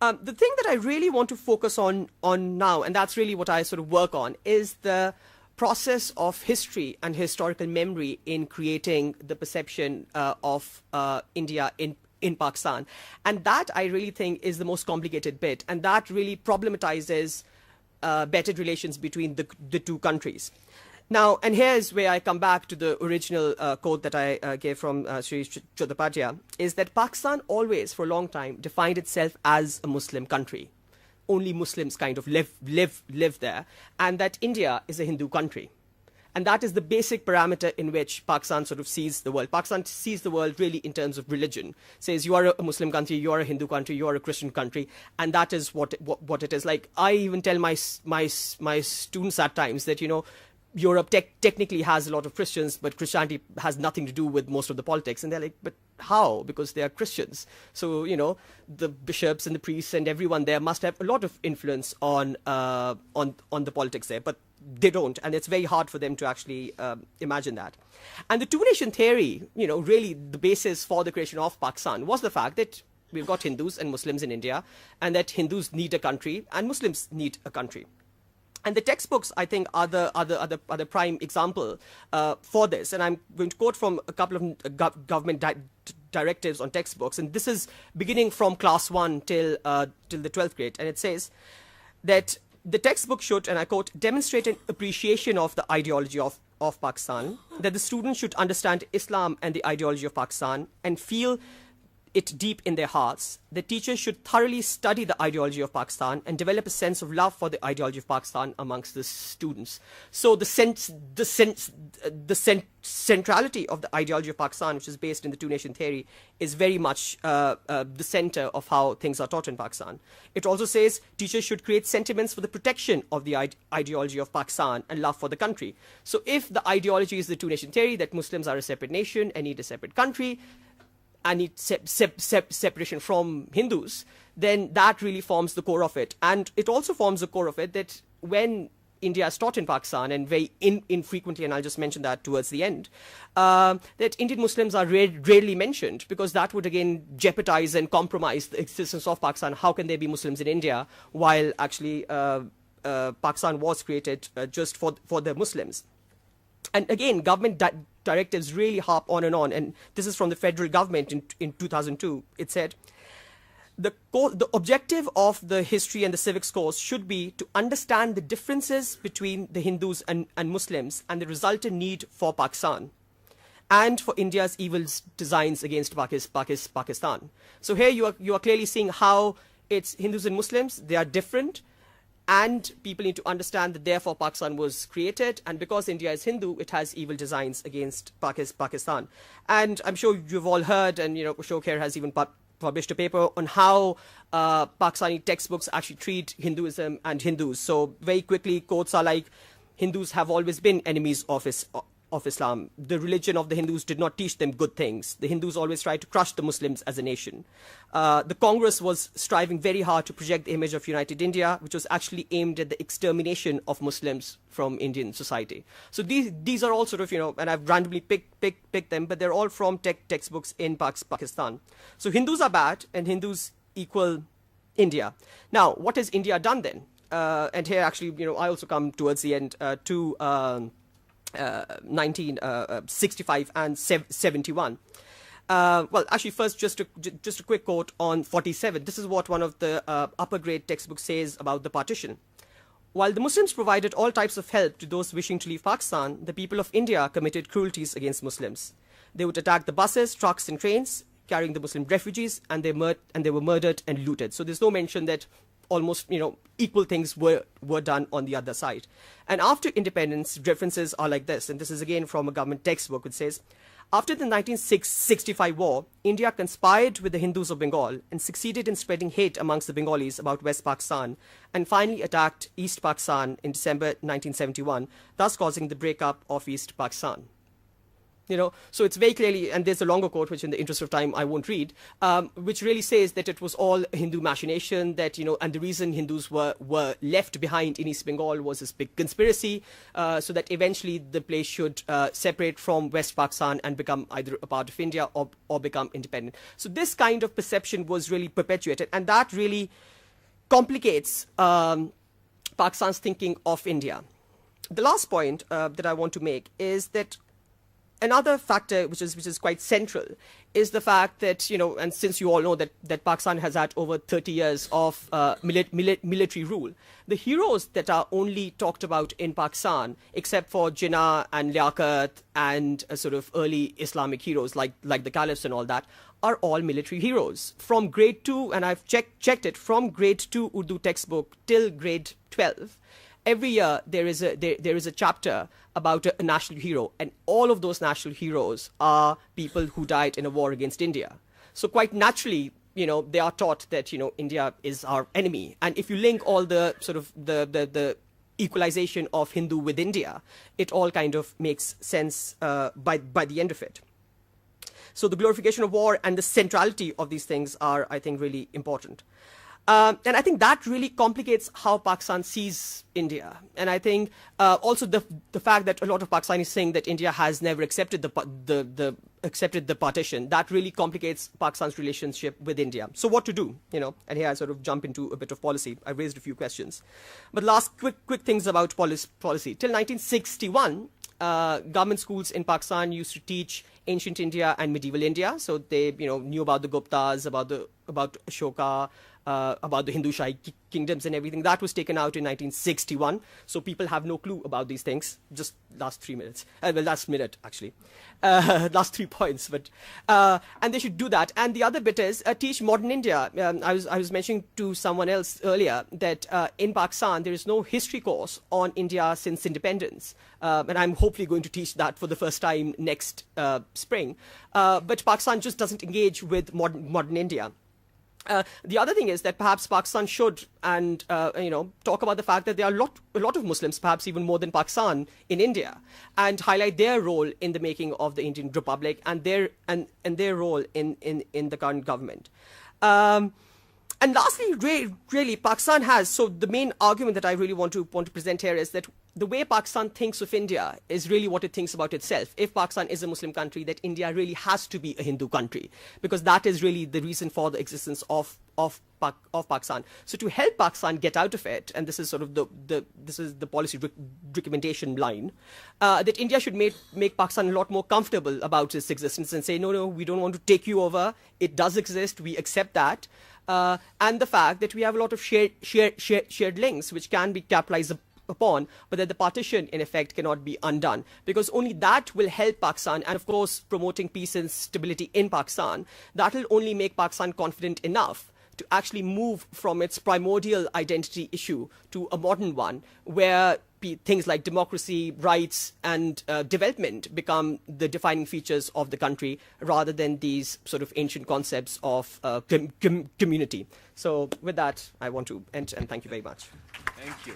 The thing that I really want to focus on now, and that's really what I sort of work on, is the process of history and historical memory in creating the perception of India in Pakistan. And that I really think is the most complicated bit, and that really problematizes better relations between the two countries. Now, and here's where I come back to the original quote that I gave from Sri Chattopadhyay, is that Pakistan always, for a long time, defined itself as a Muslim country. Only Muslims kind of live there, and that India is a Hindu country. And that is the basic parameter in which Pakistan sort of sees the world. Pakistan sees the world really in terms of religion. Says you are a Muslim country, you are a Hindu country, you are a Christian country, and that is what it is. Like I even tell my students at times that, you know, Europe technically has a lot of Christians, but Christianity has nothing to do with most of the politics. And they're like, but how? Because they are Christians. So, you know, the bishops and the priests and everyone there must have a lot of influence on the politics there, but they don't. And it's very hard for them to actually imagine that. And the two-nation theory, you know, really the basis for the creation of Pakistan was the fact that we've got Hindus and Muslims in India, and that Hindus need a country and Muslims need a country. And the textbooks, I think, are the prime example for this. And I'm going to quote from a couple of government directives on textbooks. And this is beginning from class 1 till the 12th grade. And it says that the textbook should, and I quote, demonstrate an appreciation of the ideology of Pakistan, that the students should understand Islam and the ideology of Pakistan and feel it deep in their hearts. The teachers should thoroughly study the ideology of Pakistan and develop a sense of love for the ideology of Pakistan amongst the students. So the centrality of the ideology of Pakistan, which is based in the two-nation theory, is very much the center of how things are taught in Pakistan. It also says teachers should create sentiments for the protection of the ideology of Pakistan and love for the country. So if the ideology is the two-nation theory, that Muslims are a separate nation and need a separate country, and need separation from Hindus, then that really forms the core of it. And it also forms the core of it that when India is taught in Pakistan, and very infrequently, and I'll just mention that towards the end, that Indian Muslims are rarely mentioned, because that would again jeopardize and compromise the existence of Pakistan. How can there be Muslims in India while actually Pakistan was created just for the Muslims? And again, government directives really harp on, and this is from the federal government in 2002. It said, the objective of the history and the civics course should be to understand the differences between the Hindus and Muslims and the resultant need for Pakistan and for India's evil designs against Pakistan. So here you are clearly seeing how it's Hindus and Muslims, they are different. And people need to understand that therefore Pakistan was created, and because India is Hindu, it has evil designs against Pakistan. And I'm sure you've all heard, and you know, Ashok here has even published a paper on how Pakistani textbooks actually treat Hinduism and Hindus. So very quickly, quotes are like, Hindus have always been enemies of Islam. The religion of the Hindus did not teach them good things. The Hindus always tried to crush the Muslims as a nation. The Congress was striving very hard to project the image of United India, which was actually aimed at the extermination of Muslims from Indian society. So these are all sort of, you know, and I've randomly picked them, but they're all from textbooks in Pakistan. So Hindus are bad, and Hindus equal India. Now, what has India done then? And here actually, you know, I also come towards the end to 1965 and 71. Well, actually, first, just a quick quote on 47. This is what one of the upper grade textbooks says about the partition. While the Muslims provided all types of help to those wishing to leave Pakistan, the people of India committed cruelties against Muslims. They would attack the buses, trucks, and trains carrying the Muslim refugees, and they were murdered and looted. So there's no mention that almost, you know, equal things were done on the other side. And after independence, references are like this, and this is again from a government textbook, which says, after the 1965 war, India conspired with the Hindus of Bengal and succeeded in spreading hate amongst the Bengalis about West Pakistan, and finally attacked East Pakistan in December 1971, thus causing the breakup of East Pakistan. So it's very clearly, and there's a longer quote, which in the interest of time I won't read, which really says that it was all Hindu machination, that, and the reason Hindus were left behind in East Bengal was this big conspiracy, so that eventually the place should separate from West Pakistan and become either a part of India or become independent. So this kind of perception was really perpetuated, and that really complicates Pakistan's thinking of India. The last point that I want to make is that another factor which is quite central is the fact that, and since you all know that Pakistan has had over 30 years of military rule, the heroes that are only talked about in Pakistan, except for Jinnah and Liaquat and sort of early Islamic heroes like the caliphs and all that, are all military heroes. From grade 2, and I've checked it, from grade 2 Urdu textbook till grade 12, every year there is a chapter about a national hero, and all of those national heroes are people who died in a war against India. So quite naturally, they are taught that, India is our enemy. And if you link all the sort of the equalization of Hindu with India, it all kind of makes sense by the end of it. So the glorification of war and the centrality of these things are, I think, really important. And I think that really complicates how Pakistan sees India. And I think also the fact that a lot of Pakistanis saying that India has never accepted the partition, that really complicates Pakistan's relationship with India. So what to do, And here I sort of jump into a bit of policy. I raised a few questions. But last quick things about policy. Till 1961, government schools in Pakistan used to teach ancient India and medieval India. So they, knew about the Guptas, about Ashoka, about the Hindu Shahi kingdoms and everything. That was taken out in 1961. So people have no clue about these things. Just last 3 minutes. Last minute, actually. Last 3 points. But and they should do that. And the other bit is teach modern India. I was mentioning to someone else earlier that in Pakistan, there is no history course on India since independence. And I'm hopefully going to teach that for the first time next spring. But Pakistan just doesn't engage with modern India. The other thing is that perhaps Pakistan should, and talk about the fact that there are a lot of Muslims, perhaps even more than Pakistan, in India, and highlight their role in the making of the Indian Republic and their role in the current government. And lastly, really, Pakistan has, so the main argument that I really want to present here is that the way Pakistan thinks of India is really what it thinks about itself. If Pakistan is a Muslim country, that India really has to be a Hindu country, because that is really the reason for the existence of Pakistan. So to help Pakistan get out of it, and this is sort of the policy recommendation line, that India should make Pakistan a lot more comfortable about its existence and say, no, we don't want to take you over. It does exist. We accept that. And the fact that we have a lot of shared links which can be capitalized upon, but that the partition in effect cannot be undone, because only that will help Pakistan. And of course, promoting peace and stability in Pakistan, that will only make Pakistan confident enough to actually move from its primordial identity issue to a modern one, where things like democracy, rights, and development become the defining features of the country, rather than these sort of ancient concepts of community. So with that, I want to end, and thank you very much. Thank you.